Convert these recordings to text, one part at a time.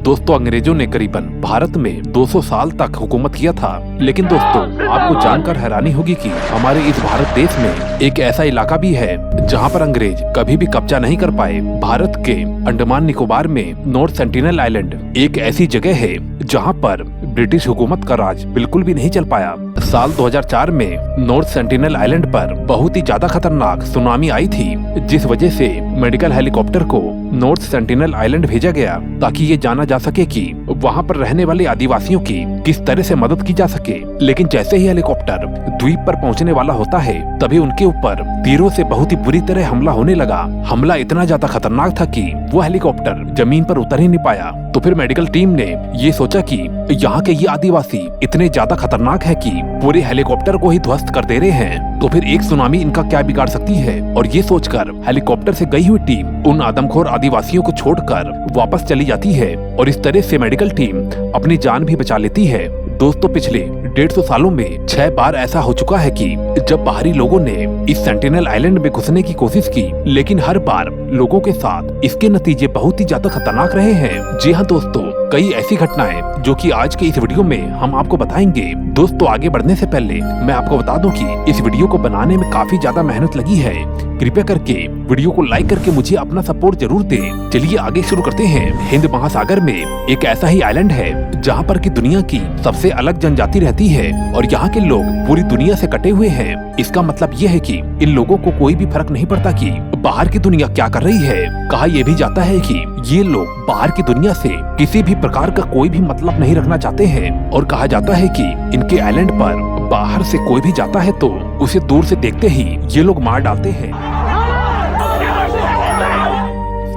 दोस्तों अंग्रेजों ने करीबन भारत में 200 साल तक हुकूमत किया था। लेकिन दोस्तों आपको जानकर हैरानी होगी कि हमारे इस भारत देश में एक ऐसा इलाका भी है जहां पर अंग्रेज कभी भी कब्जा नहीं कर पाए। भारत के अंडमान निकोबार में नॉर्थ सेंटिनल आइलैंड एक ऐसी जगह है जहां पर ब्रिटिश हुकूमत का राज बिल्कुल भी नहीं चल पाया। साल 2004 में नॉर्थ सेंटिनल आइलैंड पर बहुत ही ज्यादा खतरनाक सुनामी आई थी, जिस वजह से मेडिकल हेलीकॉप्टर को नॉर्थ सेंटिनल आइलैंड भेजा गया ताकि ये जाना जा सके कि वहाँ पर रहने वाले आदिवासियों की किस तरह से मदद की जा सके। लेकिन जैसे ही हेलीकॉप्टर द्वीप पर पहुँचने वाला होता है तभी उनके ऊपर तीरों से बहुत ही बुरी तरह हमला होने लगा। हमला इतना ज्यादा खतरनाक था कि वो हेलीकॉप्टर जमीन पर उतर ही नहीं पाया। तो फिर मेडिकल टीम ने ये सोचा कि यहाँ के ये आदिवासी इतने ज्यादा खतरनाक है कि पूरे हेलीकॉप्टर को ही ध्वस्त कर दे रहे हैं, तो फिर एक सुनामी इनका क्या बिगाड़ सकती है। और ये सोचकर हेलीकॉप्टर से गई हुई टीम उन आदमखोर आदिवासियों को छोड़कर वापस चली जाती है और इस तरह से मेडिकल टीम अपनी जान भी बचा लेती है। दोस्तों पिछले 150 सालों में 6 बार ऐसा हो चुका है कि जब बाहरी लोगों ने इस सेंटिनल आइलैंड में घुसने की कोशिश की, लेकिन हर बार लोगों के साथ इसके नतीजे बहुत ही ज्यादा खतरनाक रहे हैं। जी हाँ दोस्तों, कई ऐसी घटनाएं जो कि आज के इस वीडियो में हम आपको बताएंगे। दोस्तों आगे बढ़ने से पहले मैं आपको बता दूं कि इस वीडियो को बनाने में काफी ज्यादा मेहनत लगी है। कृपया करके वीडियो को लाइक करके मुझे अपना सपोर्ट जरूर दें। चलिए आगे शुरू करते हैं। हिंद महासागर में एक ऐसा ही आइलैंड है जहाँ पर की दुनिया की सबसे अलग जनजाति रहती है और यहाँ के लोग पूरी दुनिया से कटे हुए हैं। इसका मतलब ये है कि इन लोगों को कोई भी फर्क नहीं पड़ता कि बाहर की दुनिया क्या कर रही है। कहा यह भी जाता है कि ये लोग बाहर की दुनिया से किसी भी प्रकार का कोई भी मतलब नहीं रखना चाहते हैं और कहा जाता है कि इनके आइलैंड पर बाहर से कोई भी जाता है तो उसे दूर से देखते ही ये लोग मार डालते हैं।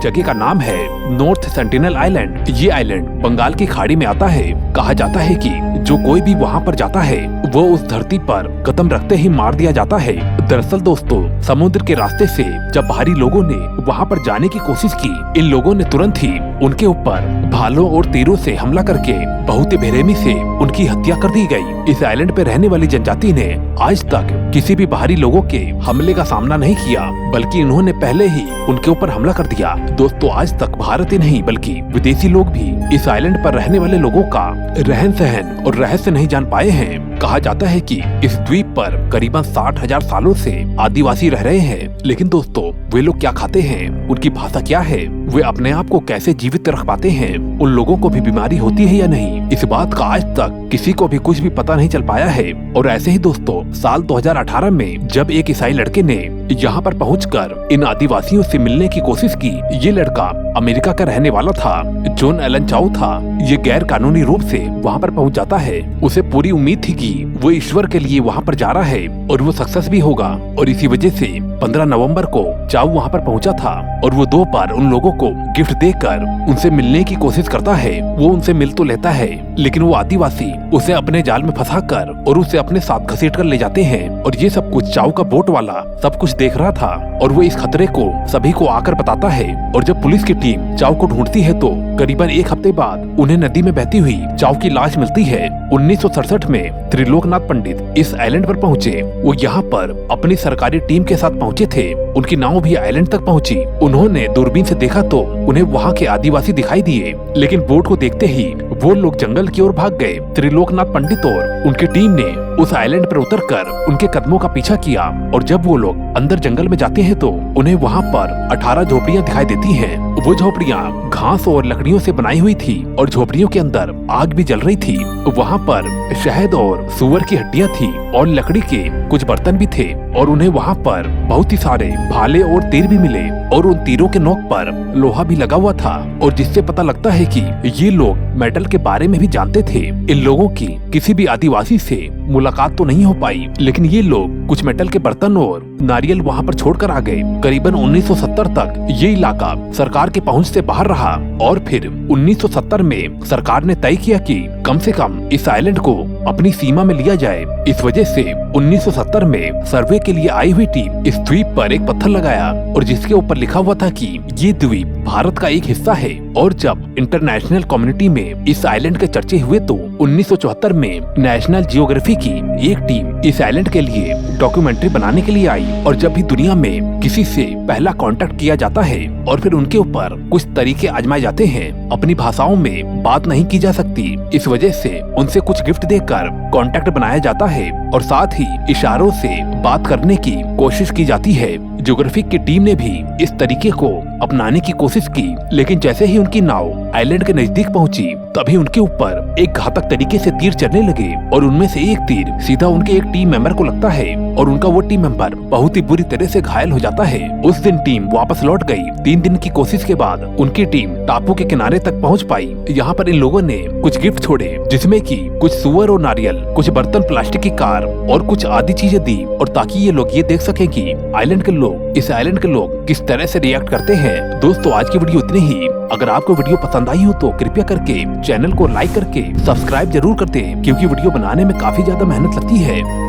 जगह का नाम है नॉर्थ सेंटिनल आइलैंड। ये आइलैंड बंगाल की खाड़ी में आता है। कहा जाता है कि जो कोई भी वहाँ पर जाता है वो उस धरती पर कदम रखते ही मार दिया जाता है। दरअसल दोस्तों समुद्र के रास्ते से जब बाहरी लोगों ने वहाँ पर जाने की कोशिश की, इन लोगों ने तुरंत ही उनके ऊपर भालों और तीरों से हमला करके बहुत ही बेरहमी से उनकी हत्या कर दी गई। इस आइलैंड पे रहने वाली जनजाति ने आज तक किसी भी बाहरी लोगों के हमले का सामना नहीं किया, बल्कि इन्होंने पहले ही उनके ऊपर हमला कर दिया। दोस्तों आज तक भारत ही नहीं बल्कि विदेशी लोग भी इस आइलैंड पर रहने वाले लोगों का रहन सहन और रहस्य नहीं जान पाए हैं। कहा जाता है कि इस द्वीप पर करीबन 60,000 सालों से आदिवासी रह रहे हैं। लेकिन दोस्तों वे लोग क्या खाते हैं, उनकी भाषा क्या है, वे अपने आप को कैसे जीवित रख पाते हैं, उन लोगों को भी बीमारी होती है या नहीं, इस बात का आज तक किसी को भी कुछ भी पता नहीं चल पाया है। और ऐसे ही दोस्तों साल 2018 में जब एक ईसाई लड़के ने यहाँ पर पहुंचकर इन आदिवासियों से मिलने की कोशिश की, ये लड़का अमेरिका का रहने वाला था, जॉन एलन चाउ था। ये गैर कानूनी रूप से वहाँ पर पहुँच जाता है। उसे पूरी उम्मीद थी कि वो ईश्वर के लिए वहाँ पर जा रहा है और वो सक्सेस भी होगा। और इसी वजह से 15 नवंबर को चाउ वहाँ पर पहुँचा था और वो 2 बार उन लोगों को गिफ्ट देकर उनसे मिलने की कोशिश करता है। वो उनसे मिल तो लेता है, लेकिन वो आदिवासी उसे अपने जाल में फंसाकर और उसे अपने साथ घसीट कर ले जाते हैं। और ये सब कुछ चाउ का बोट वाला सब कुछ देख रहा था और वो इस खतरे को सभी को आकर बताता है। और जब पुलिस की टीम चाउ को ढूंढती है तो करीबन 1 हफ्ते बाद उन्हें नदी में बहती हुई चाउ की लाश मिलती है। 1967 में त्रिलोकनाथ पंडित इस आइलैंड पर पहुँचे। वो यहाँ पर अपनी सरकारी टीम के साथ पहुँचे थे। उनकी नाव भी आइलैंड तक पहुँची। उन्होंने दूरबीन से देखा तो उन्हें वहाँ के आदिवासी दिखाई दिए, लेकिन बोट को देखते ही वो लोग जंगल की ओर भाग गए। त्रिलोकनाथ पंडित और उनकी टीम ने उस आइलैंड पर उतरकर उनके कदमों का पीछा किया। और जब वो लोग अंदर जंगल में जाते हैं तो उन्हें वहाँ पर 18 झोपड़ियाँ दिखाई देती हैं। वो झोपड़ियाँ घास और लकड़ियों से बनाई हुई थी और झोपड़ियों के अंदर आग भी जल रही थी। वहाँ पर शहद और सुअर की हड्डियाँ थी और लकड़ी के कुछ बर्तन भी थे। और उन्हें वहाँ पर बहुत ही सारे भाले और तीर भी मिले और उन तीरों के नोक पर लोहा भी लगा हुआ था। और जिससे पता लगता है कि ये लोग मेटल के बारे में भी जानते थे। इन लोगों की किसी भी आदिवासी से मुलाकात तो नहीं हो पाई, लेकिन ये लोग कुछ मेटल के बर्तन और नारियल वहाँ पर छोड़कर आ गए। करीबन 1970 तक ये इलाका सरकार के पहुँच से बाहर रहा और फिर 1970 में सरकार ने तय किया कि कम से कम इस आइलैंड को अपनी सीमा में लिया जाए। इस वजह से 1970 में सर्वे के लिए आई हुई टीम इस द्वीप पर एक पत्थर लगाया और जिसके ऊपर लिखा हुआ था कि ये द्वीप भारत का एक हिस्सा है। और जब इंटरनेशनल कम्युनिटी में इस आइलैंड के चर्चे हुए तो 1974 में नेशनल जियोग्राफी की एक टीम इस आइलैंड के लिए डॉक्यूमेंट्री बनाने के लिए आई। और जब भी दुनिया में किसी से पहला कांटेक्ट किया जाता है और फिर उनके ऊपर कुछ तरीके आजमाए जाते हैं, अपनी भाषाओं में बात नहीं की जा सकती, इस वजह से उनसे कुछ गिफ्ट देकर कांटेक्ट बनाया जाता है और साथ ही इशारों से बात करने की कोशिश की जाती है। जियोग्राफिक की टीम ने भी इस तरीके को अपनाने की कोशिश की, लेकिन जैसे ही उनकी नाव आइलैंड के नजदीक पहुंची तभी उनके ऊपर एक घातक तरीके से तीर चलने लगे और उनमें से एक तीर सीधा उनके एक टीम मेंबर को लगता है और उनका वो टीम मेंबर बहुत ही बुरी तरह से घायल हो जाता है। उस दिन टीम वापस लौट गई। 3 दिन की कोशिश के बाद उनकी टीम टापू के किनारे तक पहुंच पाई। यहाँ पर इन लोगों ने कुछ गिफ्ट छोड़े, जिसमें कि कुछ सुअर और नारियल, कुछ बर्तन, प्लास्टिक की कार और कुछ आदि चीजें दी, और ताकि ये लोग ये देख सकें कि इस आइलैंड के लोग किस तरह से रिएक्ट करते हैं। दोस्तों, आज की वीडियो इतनी ही। अगर आपको वीडियो पसंद आई हो तो कृपया करके चैनल को लाइक करके सब्सक्राइब जरूर कर दें, क्योंकि वीडियो बनाने में काफी ज्यादा मेहनत लगती है।